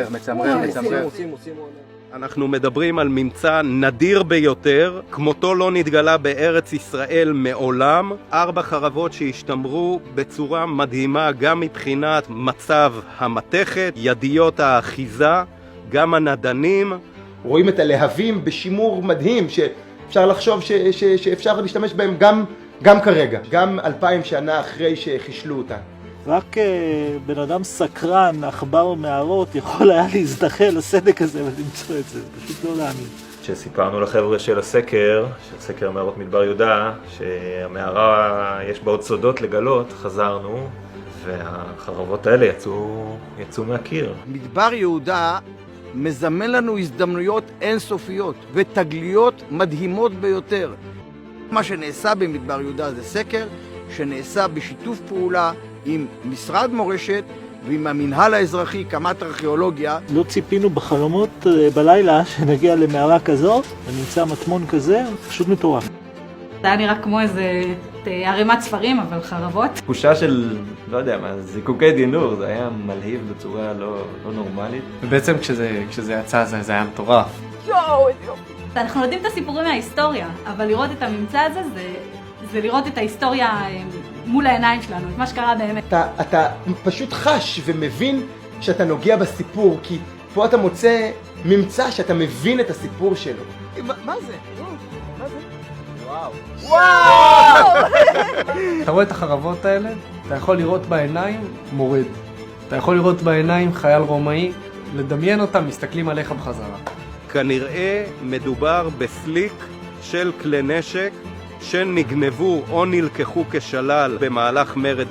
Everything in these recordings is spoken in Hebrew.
מצמרר. אנחנו מדברים על ממצא נדיר ביותר, כמותו לא נתגלה בארץ ישראל מעולם. 4 חרבות שהשתמרו בצורה מדהימה, גם מבחינת מצב המתכת, ידיות האחיזה, גם הנדנים. רואים את הלהבים בשימור מדהים, שאפשר לחשוב שאפשר להשתמש בהם גם כרגע, גם 2000 שנה אחרי שחישלו אותה. רק בן אדם סקרן, עכבר מערות, יכול היה להזדחל לסדק הזה ולמצוא את זה, פשוט לא להאמין. כשסיפרנו לחבר'ה של הסקר, של סקר מערות מדבר יהודה, שהמערה יש בה עוד סודות לגלות, חזרנו, והחרבות האלה יצאו מהקיר. מדבר יהודה מזמן לנו הזדמנויות אינסופיות ותגליות מדהימות ביותר. מה שנעשה במדבר יהודה זה סקר שנעשה בשיתוף פעולה עם משרד מורשת ועם המנהל האזרחי, קמ"ט ארכיאולוגיה. לא ציפינו בחלומות בלילה שנגיע למערה כזאת ונמצא מטמון כזה, פשוט מטורף. זה היה נראה כמו איזה ערימת ספרים, אבל חרבות. תחושה של, לא יודע מה, זיקוקי דינור, זה היה מלהיב בצורה לא נורמלית. ובעצם כשזה יצא זה היה מטורף. יואו, איזה יופי. אנחנו יודעים את הסיפורים מההיסטוריה, אבל לראות את הממצא הזה זה לראות את ההיסטוריה מול העיניים שלנו, את מה שקרה באמת. אתה פשוט חש ומבין שאתה נוגע בסיפור, כי פה אתה מוצא ממצא שאתה מבין את הסיפור שלו. מה זה? מה זה? וואו! אתה רואה את החרבות האלה, אתה יכול לראות בעיניים מורד. אתה יכול לראות בעיניים חייל רומאי, לדמיין אותם, מסתכלים עליך בחזרה. כנראה מדובר בסליק של כלי נשק שנגנבו או נלקחו כשלל במהלך מרד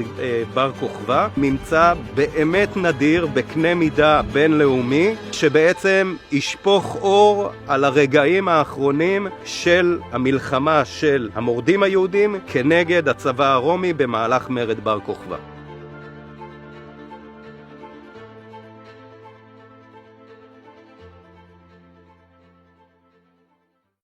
בר כוכבא. ממצא באמת נדיר בקנה מידה בינלאומי, שבעצם ישפוך אור על הרגעים האחרונים של המלחמה של המורדים היהודים כנגד הצבא הרומי במהלך מרד בר כוכבא.